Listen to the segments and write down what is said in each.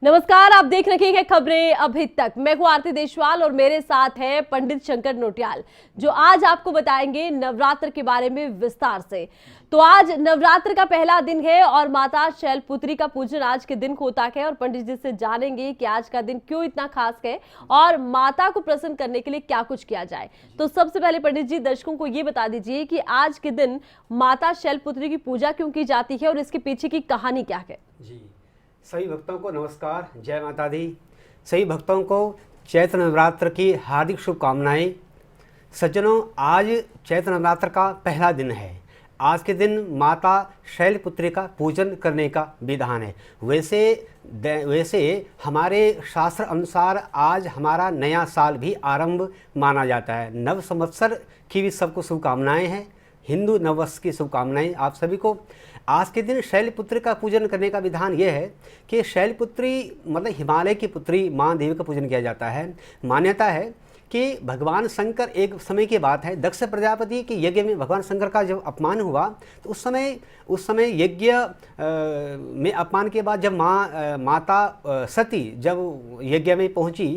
नमस्कार, आप देख रहे हैं खबरें अभी तक। मैं हूं आरती देशवाल और मेरे साथ है पंडित शंकर नोटियाल, जो आज आपको बताएंगे नवरात्र के बारे में विस्तार से। तो आज नवरात्र का पहला दिन है और माता शैलपुत्री का पूजन आज के दिन होता है और पंडित जी से जानेंगे कि आज का दिन क्यों इतना खास है और माता को प्रसन्न करने के लिए क्या कुछ किया जाए। तो सबसे पहले पंडित जी दर्शकों को ये बता दीजिए कि आज के दिन माता शैलपुत्री की पूजा क्यों की जाती है और इसके पीछे की कहानी क्या है। जी, सभी भक्तों को नमस्कार, जय माता दी। सभी भक्तों को चैत्र नवरात्र की हार्दिक शुभकामनाएं। सज्जनों, आज चैत्र नवरात्र का पहला दिन है। आज के दिन माता शैलपुत्री का पूजन करने का विधान है। वैसे हमारे शास्त्र अनुसार आज हमारा नया साल भी आरंभ माना जाता है। नव संवत्सर की भी सबको शुभकामनाएं हैं। हिंदू नववर्ष की शुभकामनाएं आप सभी को। आज के दिन शैलपुत्री का पूजन करने का विधान यह है कि शैलपुत्री मतलब हिमालय की पुत्री माँ देवी का पूजन किया जाता है। मान्यता है कि भगवान शंकर, एक समय की बात है, दक्ष प्रजापति के यज्ञ में भगवान शंकर का जब अपमान हुआ तो उस समय यज्ञ में अपमान के बाद जब माता सती जब यज्ञ में पहुंची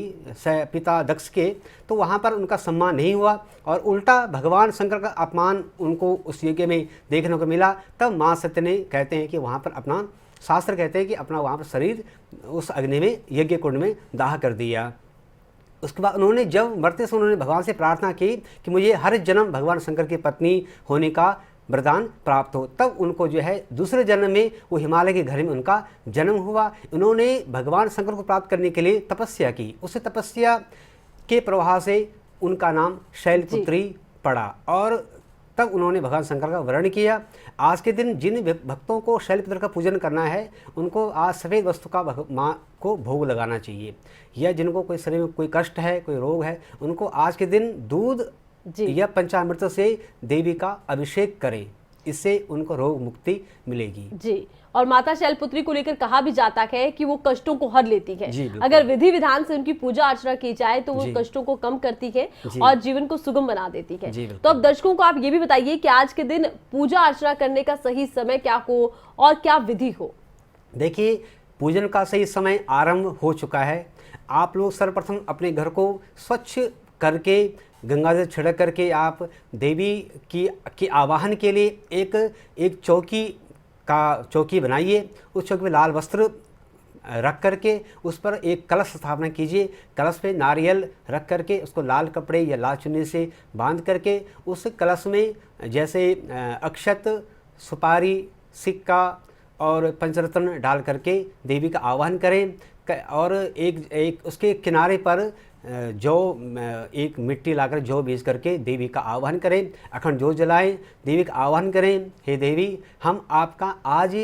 पिता दक्ष के, तो वहां पर उनका सम्मान नहीं हुआ और उल्टा भगवान शंकर का अपमान उनको उस यज्ञ में देखने को मिला। तब माँ सती ने कहते हैं कि वहाँ पर अपना, शास्त्र कहते हैं कि अपना वहाँ पर शरीर उस अग्नि में, यज्ञ कुंड में दाह कर दिया। उसके बाद उन्होंने जब मरते से उन्होंने भगवान से प्रार्थना की कि मुझे हर जन्म भगवान शंकर की पत्नी होने का वरदान प्राप्त हो। तब उनको जो है दूसरे जन्म में वो हिमालय के घर में उनका जन्म हुआ। उन्होंने भगवान शंकर को प्राप्त करने के लिए तपस्या की। उस तपस्या के प्रभाव से उनका नाम शैलपुत्री पड़ा और तब उन्होंने भगवान शंकर का वर्ण किया। आज के दिन जिन भक्तों को शैलपुत्री का पूजन करना है उनको आज सफ़ेद वस्तु का माँ को भोग लगाना चाहिए, या जिनको कोई शरीर में कोई कष्ट है, कोई रोग है, उनको आज के दिन दूध या पंचामृत से देवी का अभिषेक करें। इससे उनको रोग मुक्ति मिलेगी। जी, और माता शैलपुत्री को लेकर कहा भी जाता है कि वो कष्टों को हर लेती है। अगर विधि विधान से उनकी पूजा अर्चना की जाए तो वो कष्टों को कम करती है और जीवन को सुगम बना देती है। तो अब दर्शकों को आप ये भी बताइए कि आज के दिन पूजा अर्चना करने का सही समय क्या हो और क्या विधि हो। देखिए, पूजन का सही समय आरंभ हो चुका है। आप लोग सर्वप्रथम अपने घर को स्वच्छ करके गंगा जल छिड़क करके आप देवी की आवाहन के लिए एक चौकी बनाइए। उस चौकी में लाल वस्त्र रख करके उस पर एक कलश स्थापना कीजिए। कलश पे नारियल रख करके उसको लाल कपड़े या लाल चुन्नी से बांध करके उस कलश में जैसे अक्षत, सुपारी, सिक्का और पंचरत्न डाल करके देवी का आवाहन करें और एक उसके किनारे पर जौ, एक मिट्टी लाकर जौ बीज करके देवी का आह्वान करें। अखंड जौ जलाएं, देवी का आह्वान करें, हे देवी, हम आपका आज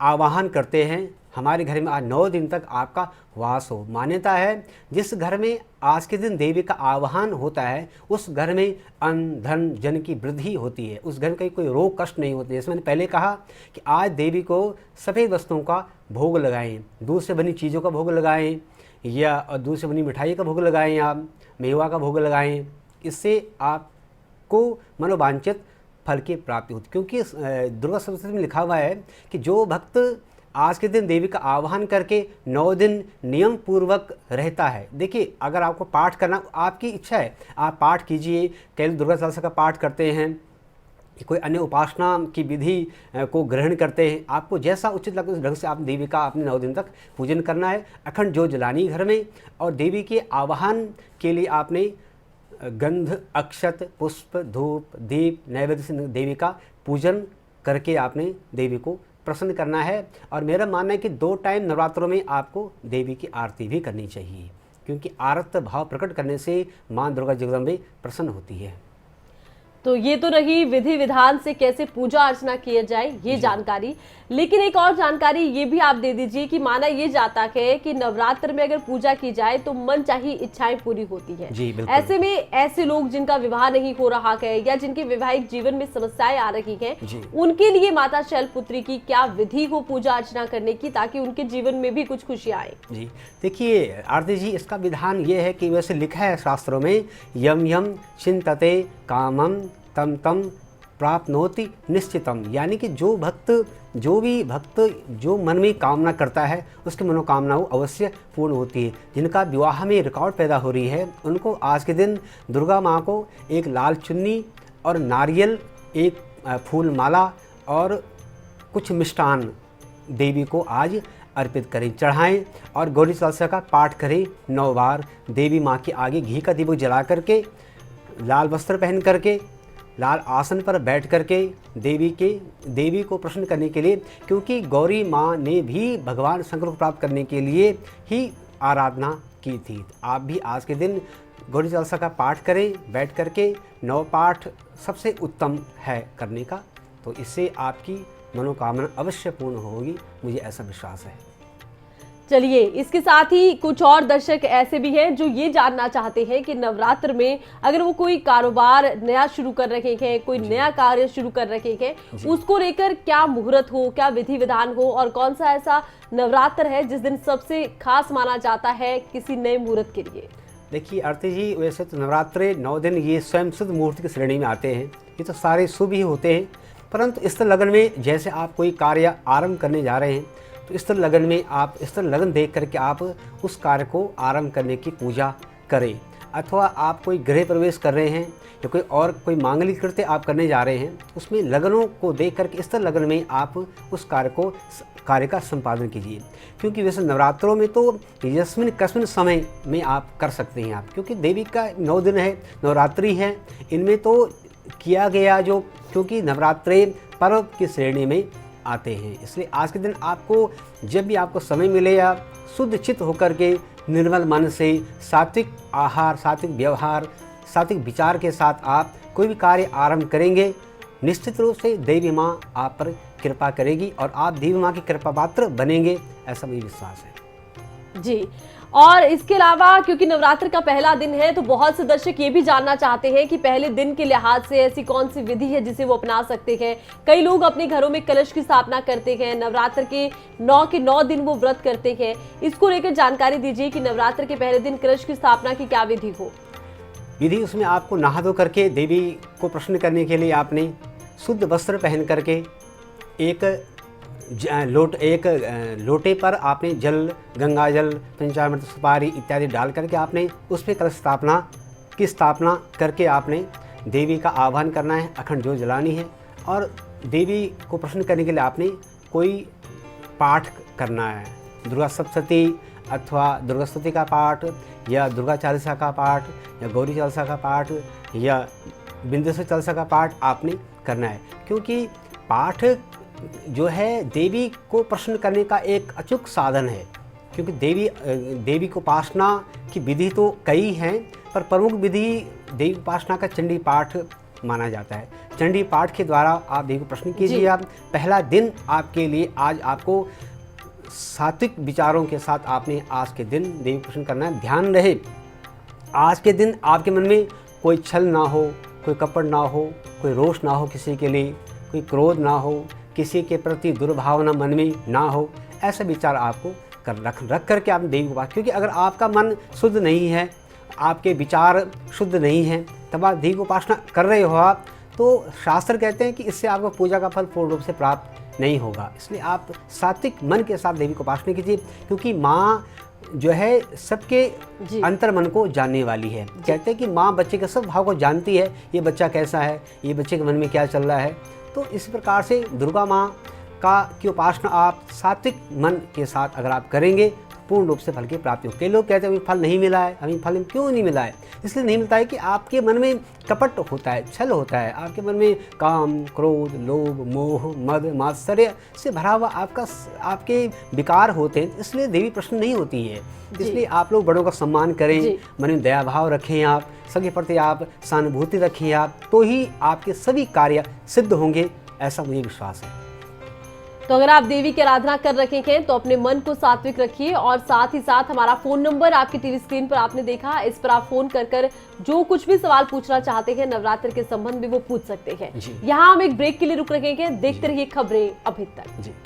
आवाहन करते हैं। हमारे घर में आज 9 दिन तक आपका वास हो। मान्यता है जिस घर में आज के दिन देवी का आह्वान होता है उस घर में अन्न धन जन की वृद्धि होती है। उस घर में कोई रोग कष्ट नहीं होते। जैसे मैंने पहले कहा कि आज देवी को सफ़ेद वस्तुओं का भोग लगाएं, दूध से बनी चीज़ों का भोग लगाएं या दूध से बनी मिठाई का भोग लगाएं, आप मेवा का भोग लगाएं। इससे आपको मनोवांछित फल की प्राप्ति होती। क्योंकि दुर्गा सप्तशती में लिखा हुआ है कि जो भक्त आज के दिन देवी का आह्वान करके 9 दिन नियम पूर्वक रहता है। देखिए, अगर आपको पाठ करना, आपकी इच्छा है, आप पाठ कीजिए। कई दुर्गा चालीसा का पाठ करते हैं, कोई अन्य उपासना की विधि को ग्रहण करते हैं। आपको जैसा उचित लगे उस ढंग से आप देवी का अपने 9 दिन तक पूजन करना है। अखंड ज्योत जलानी घर में और देवी के आवाहन के लिए आपने गंध, अक्षत, पुष्प, धूप, दीप, नैवेद्य से देवी का पूजन करके आपने देवी को प्रसन्न करना है। और मेरा मानना है कि 2 टाइम नवरात्रों में आपको देवी की आरती भी करनी चाहिए, क्योंकि आरत भाव प्रकट करने से माँ दुर्गा जगदम्बे प्रसन्न होती है। तो ये तो रही विधि विधान से कैसे पूजा अर्चना किया जाए ये जानकारी, लेकिन एक और जानकारी ये भी आप दे दीजिए कि माना ये जाता है कि नवरात्र में अगर पूजा की जाए तो मन चाही इच्छाएं पूरी होती है। जी, बिल्कुल। ऐसे में ऐसे लोग जिनका विवाह नहीं हो रहा है या जिनके वैवाहिक जीवन में समस्याएं आ रही हैं, उनके लिए माता शैलपुत्री की क्या विधि हो पूजा अर्चना करने की, ताकि उनके जीवन में भी कुछ खुशियां आए। जी, देखिए आरती जी, इसका विधान ये है कि वैसे लिखा है शास्त्रों में, यम यम चिंतते कामम तम तम प्राप्नोति निश्चितम, यानी कि जो भी भक्त जो मन में कामना करता है उसकी मनोकामना वो अवश्य पूर्ण होती है। जिनका विवाह में रिकॉर्ड पैदा हो रही है उनको आज के दिन दुर्गा माँ को एक लाल चुन्नी और नारियल, एक फूल माला और कुछ मिष्टान देवी को आज अर्पित करें, चढ़ाएं और गौरी चालीसा का पाठ करें 9 बार। देवी माँ के आगे घी का दीपक जला करके, लाल वस्त्र पहन करके, लाल आसन पर बैठ करके देवी को प्रसन्न करने के लिए, क्योंकि गौरी माँ ने भी भगवान शंकर को प्राप्त करने के लिए ही आराधना की थी। आप भी आज के दिन गौरी चालीसा का पाठ करें बैठ करके। 9 पाठ सबसे उत्तम है करने का, तो इससे आपकी मनोकामना अवश्य पूर्ण होगी, मुझे ऐसा विश्वास है। चलिए, इसके साथ ही कुछ और दर्शक ऐसे भी हैं जो ये जानना चाहते हैं कि नवरात्र में अगर वो कोई कारोबार नया शुरू कर रहे हैं, कोई नया कार्य शुरू कर रहे हैं, उसको लेकर क्या मुहूर्त हो, क्या विधि विधान हो, और कौन सा ऐसा नवरात्र है जिस दिन सबसे खास माना जाता है किसी नए मुहूर्त के लिए? देखिए आरती जी, वैसे तो नवरात्रे 9 दिन ये स्वयं शुद्ध मुहूर्त की श्रेणी में आते हैं, ये तो सारे शुभ ही होते हैं। परंतु स्थिर लगन में जैसे आप कोई कार्य आरंभ करने जा रहे हैं तो स्थिर लगन में आप स्थिर लगन देख करके आप उस कार्य को आरंभ करने की पूजा करें। अथवा आप कोई गृह प्रवेश कर रहे हैं या कोई मांगलिक कृत्य आप करने जा रहे हैं, उसमें लगनों को देख करके स्थिर लगन में आप उस कार्य का संपादन कीजिए। क्योंकि वैसे नवरात्रों में तो यस्मिन कस्मिन समय में आप कर सकते हैं आप, क्योंकि देवी का 9 दिन है, नवरात्रि है, इनमें तो किया गया जो, क्योंकि नवरात्रे पर्व की श्रेणी में आते हैं, इसलिए आज के दिन आपको जब भी आपको समय मिले या शुद्ध चित्त होकर के निर्मल मन से सात्विक आहार, सात्विक व्यवहार, सात्विक विचार के साथ आप कोई भी कार्य आरंभ करेंगे, निश्चित रूप से देवी माँ आप पर कृपा करेगी और आप देवी माँ की कृपा पात्र बनेंगे, ऐसा मुझे विश्वास है जी। और इसके अलावा क्योंकि नवरात्र का पहला दिन है तो बहुत से दर्शक ये भी जानना चाहते हैं कि पहले दिन के लिहाज से ऐसी कौन सी विधि है जिसे वो अपना सकते हैं। कई लोग अपने घरों में कलश की स्थापना करते हैं, नवरात्र के 9 दिन वो व्रत करते हैं। इसको लेकर जानकारी दीजिए कि नवरात्र के पहले दिन कलश की स्थापना की क्या विधि हो। विधि उसमें आपको नहा धो करके देवी को प्रसन्न करने के लिए आपने शुद्ध वस्त्र पहन करके एक लोटे पर आपने जल, गंगा जल, पंचामृत, सुपारी इत्यादि डाल करके आपने उस पर कलश की स्थापना करके आपने देवी का आह्वान करना है, अखंड ज्योत जलानी है और देवी को प्रसन्न करने के लिए आपने कोई पाठ करना है। दुर्गा सप्तशती अथवा दुर्गा स्तुति का पाठ या दुर्गा चालीसा का पाठ या गौरी चालीसा का पाठ या बिंदेश्वर चालीसा का पाठ आपने करना है, क्योंकि पाठ जो है देवी को प्रसन्न करने का एक अचूक साधन है। क्योंकि देवी को उपासना की विधि तो कई हैं, पर प्रमुख विधि देवी उपासना का चंडी पाठ माना जाता है। चंडी पाठ के द्वारा आप देवी को प्रसन्न कीजिए। आप पहला दिन आपके लिए आज आपको सात्विक विचारों के साथ आपने आज के दिन देवी प्रसन्न करना है। ध्यान रहे आज के दिन आपके मन में कोई छल ना हो, कोई कपट ना हो, कोई रोष ना हो, किसी के लिए कोई क्रोध ना हो, किसी के प्रति दुर्भावना मन में ना हो, ऐसा विचार आपको रख करके आप देवी को, क्योंकि अगर आपका मन शुद्ध नहीं है, आपके विचार शुद्ध नहीं हैं, तब आप देवी को उपासना कर रहे हो आप, तो शास्त्र कहते हैं कि इससे आपको पूजा का फल पूर्ण रूप से प्राप्त नहीं होगा। इसलिए आप सात्विक मन के साथ देवी को उपासना कीजिए, क्योंकि माँ जो है सबके अंतर मन को जानने वाली है। कहते हैं कि माँ बच्चे के सब भाव को जानती है, ये बच्चा कैसा है, ये बच्चे के मन में क्या चल रहा है। तो इस प्रकार से दुर्गा माँ की उपासना आप सात्विक मन के साथ अगर आप करेंगे पूर्ण रूप से फल की प्राप्ति हो। कई लोग कहते हैं अभी फल नहीं मिला है, अभी फल क्यों नहीं मिला है? इसलिए नहीं मिलता है कि आपके मन में कपट होता है, छल होता है, आपके मन में काम, क्रोध, लोभ, मोह, मद, मात्सर्य से भरा हुआ आपके विकार होते हैं, इसलिए देवी प्रसन्न नहीं होती है। इसलिए आप लोग बड़ों का सम्मान करें, मन में दया भाव रखें, आप सबके प्रति आप सहानुभूति रखें, आप तो ही आपके सभी कार्य सिद्ध होंगे, ऐसा मुझे विश्वास है। तो अगर आप देवी की आराधना कर रखे हैं तो अपने मन को सात्विक रखिए और साथ ही साथ हमारा फोन नंबर आपकी टीवी स्क्रीन पर आपने देखा, इस पर आप फोन कर जो कुछ भी सवाल पूछना चाहते हैं नवरात्र के संबंध में वो पूछ सकते हैं। यहाँ हम एक ब्रेक के लिए रुक रहे हैं, देखते रहिए खबरें अभी तक।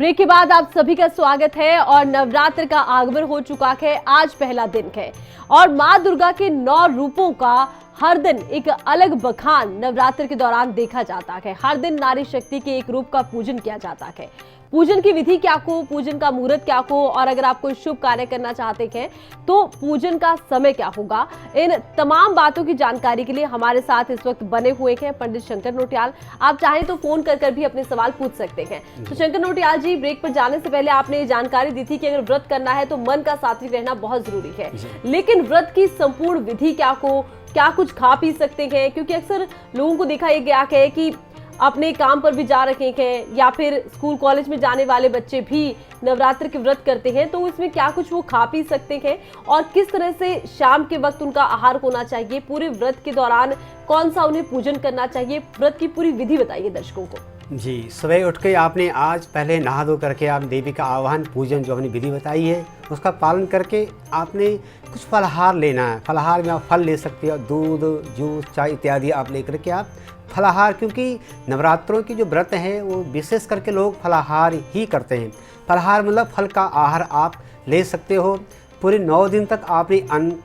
ब्रेक के बाद आप सभी का स्वागत है और नवरात्र का आगमन हो चुका है। आज पहला दिन है और मां दुर्गा के 9 रूपों का हर दिन एक अलग बखान नवरात्र के दौरान देखा जाता है। हर दिन नारी शक्ति के एक रूप का पूजन किया जाता है। पूजन की विधि क्या को, पूजन का मुहूर्त क्या को, और अगर आप कोई शुभ कार्य करना चाहते हैं तो पूजन का समय क्या होगा, इन तमाम बातों की जानकारी के लिए हमारे साथ इस वक्त बने हुए हैं पंडित शंकर नोटियाल। आप चाहें तो फोन कर भी अपने सवाल पूछ सकते हैं। तो शंकर नोटियाल जी, ब्रेक पर जाने से पहले आपने ये जानकारी दी थी कि अगर व्रत करना है तो मन का सात्विक रहना बहुत जरूरी है, लेकिन व्रत की संपूर्ण विधि क्या को, क्या कुछ खा पी सकते हैं? क्योंकि अक्सर लोगों को देखा गया है कि अपने काम पर भी जा रहे हैं या फिर स्कूल कॉलेज में जाने वाले बच्चे भी नवरात्र के व्रत करते हैं, तो इसमें क्या कुछ वो खा पी सकते हैं और किस तरह से शाम के वक्त उनका आहार होना चाहिए, पूरे व्रत के दौरान कौन सा उन्हें पूजन करना चाहिए, व्रत की पूरी विधि बताइए दर्शकों को। जी, सुबह उठ के आपने आज पहले नहा धो करके आप देवी का आह्वान पूजन जो हमने विधि बताई है उसका पालन करके आपने कुछ फलाहार लेना है। फलाहार में आप फल ले सकते हो, दूध, जूस, चाय इत्यादि आप लेकर के आप फलाहार, क्योंकि नवरात्रों की जो व्रत हैं वो विशेष करके लोग फलाहार ही करते हैं। फलाहार मतलब फल का आहार आप ले सकते हो। पूरे 9 दिन तक आपने अन्न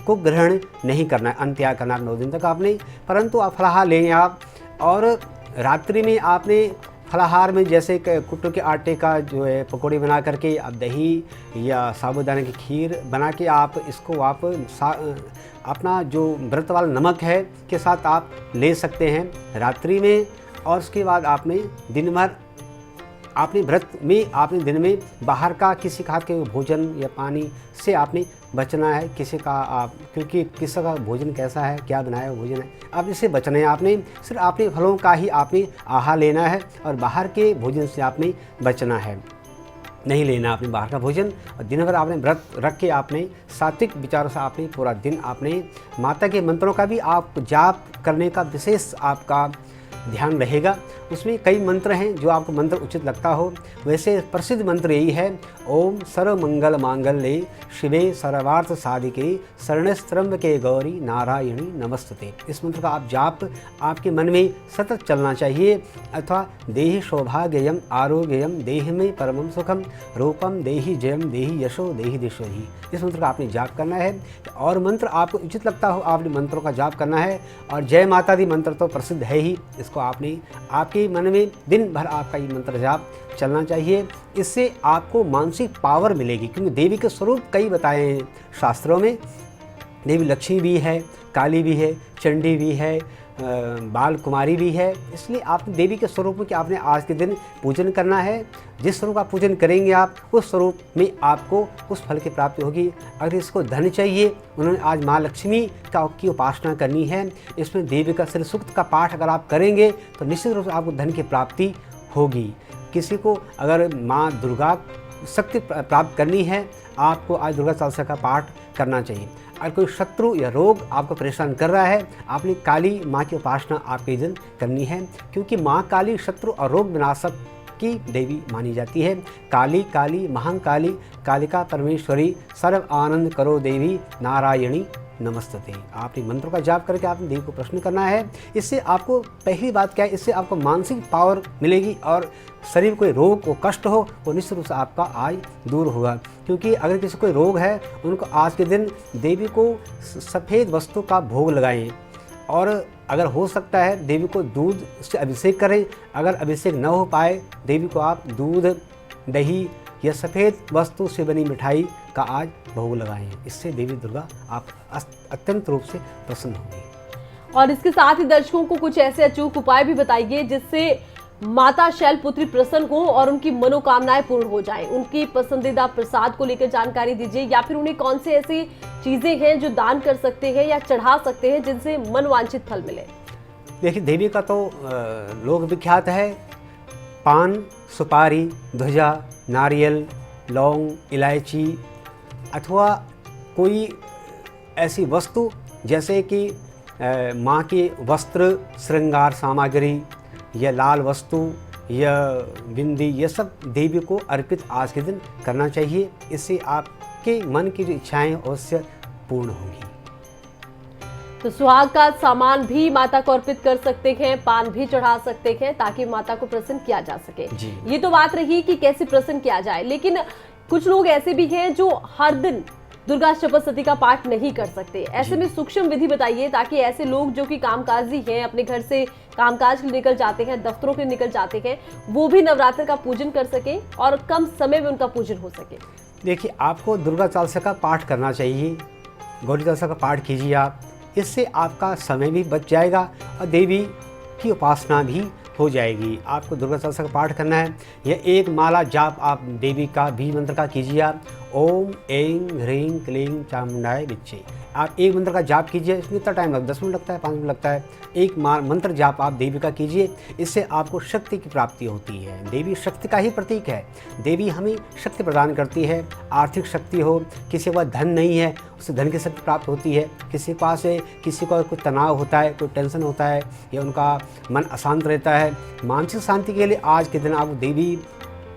को ग्रहण नहीं करना है, अन्न त्याग करना है 9 दिन तक आपने, परंतु आप फलाहार लें आप। और रात्रि में आपने फलाहार में जैसे कुट्टू के आटे का जो है पकौड़ी बना करके आप दही या साबूदाने की खीर बना के आप इसको आप अपना जो व्रत वाला नमक है के साथ आप ले सकते हैं रात्रि में। और उसके बाद आपने दिन भर आपने व्रत में आपने दिन में बाहर का किसी खाद के भोजन या पानी से आपने बचना है। किसी का आप, क्योंकि किसी का भोजन कैसा है, क्या बनाया हुआ भोजन है, अब इससे बचना है। आपने सिर्फ आपने फलों का ही आपने आहार लेना है और बाहर के भोजन से आपने बचना है, नहीं लेना आपने बाहर का भोजन। और दिन भर आपने व्रत रख के आपने सात्विक विचारों से आपने पूरा दिन आपने माता के मंत्रों का भी आप जाप करने का विशेष आपका ध्यान रहेगा। उसमें कई मंत्र हैं जो आपको मंत्र उचित लगता हो। वैसे प्रसिद्ध मंत्र यही है, ओम सर्वमंगल मांगल्ये शिवे सर्वार्थ साधिके शरणस्त्रम्बके गौरी नारायणी नमस्तुते। इस मंत्र का आप जाप आपके मन में सतत चलना चाहिए। अथवा देहि सौभाग्यम आरोग्यम देहि में परमं सुखम रूपम देहि जयम देहि यशो देहि दिशोहि। इस मंत्र का आपने जाप करना है। और मंत्र आपको उचित लगता हो आपने मंत्रों का जाप करना है। और जय माता दी मंत्र तो प्रसिद्ध है ही, इसको आपने आपके मन में दिन भर आपका ये मंत्र जाप चलना चाहिए। इससे आपको मानसिक पावर मिलेगी, क्योंकि देवी के स्वरूप कई बताए हैं शास्त्रों में। देवी लक्ष्मी भी है, काली भी है, चंडी भी है, बाल कुमारी भी है। इसलिए आप देवी के स्वरूप की आपने आज के दिन पूजन करना है। जिस स्वरूप का पूजन करेंगे आप, उस स्वरूप में आपको उस फल की प्राप्ति होगी। अगर इसको धन चाहिए, उन्होंने आज माँ लक्ष्मी की उपासना करनी है। इसमें देवी का श्री सूक्त का पाठ अगर आप करेंगे तो निश्चित रूप से आपको धन की प्राप्ति होगी। किसी को अगर माँ दुर्गा शक्ति प्राप्त करनी है, आपको आज दुर्गा चालीसा का पाठ करना चाहिए। अगर कोई शत्रु या रोग आपको परेशान कर रहा है, आपने काली माँ की उपासना आपके दिन करनी है, क्योंकि माँ काली शत्रु और रोग विनाशक की देवी मानी जाती है। काली काली महाकाली कालिका परमेश्वरी सर्व आनंद करो देवी नारायणी नमस्ते। आपने मंत्रों का जाप करके आपने देवी को प्रश्न करना है। इससे आपको पहली बात क्या है, इससे आपको मानसिक पावर मिलेगी और शरीर कोई रोग को कष्ट हो वो निश्चित रूप से आपका आज दूर होगा। क्योंकि अगर किसी कोई रोग है, उनको आज के दिन देवी को सफ़ेद वस्तु का भोग लगाएं। और अगर हो सकता है देवी को दूध से अभिषेक करें। अगर अभिषेक न हो पाए, देवी को आप दूध, दही या सफ़ेद वस्तु से बनी मिठाई का आज भोग लगाएं। इससे देवी दुर्गा आप अत्यंत रूप से प्रसन्न होंगी। और इसके साथ ही दर्शकों को कुछ ऐसे अचूक उपाय भी बताइए जिससे माता शैलपुत्री प्रसन्न हो और उनकी मनोकामनाएं पूर्ण हो जाएं। उनकी पसंदीदा प्रसाद को लेकर जानकारी दीजिए, या फिर उन्हें कौन से ऐसी चीजें हैं जो दान कर सकते हैं या चढ़ा सकते हैं जिनसे मनवांछित फल मिले। देखिए, देवी का तो लोक विख्यात है। पान, सुपारी, ध्वजा, नारियल, लौंग, इलायची अथवा कोई ऐसी वस्तु जैसे कि माँ के वस्त्र, श्रृंगार सामग्री या लाल वस्तु या बिंदी, ये सब देवी को अर्पित आज के दिन करना चाहिए। इससे आपके मन की जो इच्छाएं अवश्य पूर्ण होंगी। तो सुहाग का सामान भी माता को अर्पित कर सकते हैं, पान भी चढ़ा सकते हैं ताकि माता को प्रसन्न किया जा सके। ये तो बात रही कि कैसे प्रसन्न किया जाए, लेकिन कुछ लोग ऐसे भी हैं जो हर दिन दुर्गा सप्तशती का पाठ नहीं कर सकते। ऐसे में सूक्ष्म विधि बताइए ताकि ऐसे लोग जो कि कामकाजी हैं, अपने घर से कामकाज के लिए निकल जाते हैं, दफ्तरों के लिए निकल जाते हैं, वो भी नवरात्र का पूजन कर सके और कम समय में उनका पूजन हो सके। देखिए, आपको दुर्गा चालीसा का पाठ करना चाहिए, गौरी चालीसा का पाठ कीजिए आप। इससे आपका समय भी बच जाएगा और देवी की उपासना भी हो जाएगी। आपको दुर्गा चालीसा का पाठ करना है। यह एक माला जाप आप देवी का बीज मंत्र का कीजिए आप। ओम ऐं ह्रीं क्लीं चामुंडाय विच्चे। आप एक मंत्र का जाप कीजिए। इसमें इतना टाइम लगता है, 10 मिनट लगता है, 5 मिनट लगता है। एक मंत्र जाप आप देवी का कीजिए। इससे आपको शक्ति की प्राप्ति होती है। देवी शक्ति का ही प्रतीक है। देवी हमें शक्ति प्रदान करती है। आर्थिक शक्ति हो, किसी के पास धन नहीं है उससे धन की शक्ति प्राप्त होती है। किसी के पास किसी को कोई तनाव होता है, कोई टेंशन होता है या उनका मन अशांत रहता है, मानसिक शांति के लिए आज के दिन आप देवी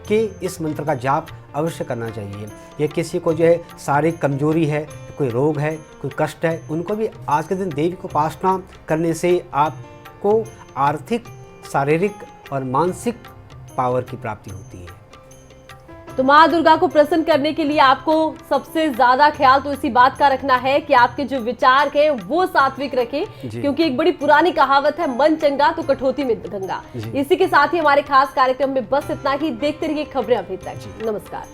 के इस मंत्र का जाप अवश्य करना चाहिए। या किसी को जो है शारीरिक कमजोरी है, कोई रोग है, कोई कष्ट है, उनको भी आज के दिन देवी को उपासना करने से आपको आर्थिक, शारीरिक और मानसिक पावर की प्राप्ति होती है। तो माँ दुर्गा को प्रसन्न करने के लिए आपको सबसे ज्यादा ख्याल तो इसी बात का रखना है कि आपके जो विचार हैं वो सात्विक रखें, क्योंकि एक बड़ी पुरानी कहावत है, मन चंगा तो कठौती में गंगा। इसी के साथ ही हमारे खास कार्यक्रम में बस इतना ही। देखते रहिए खबरें अभी तक। नमस्कार।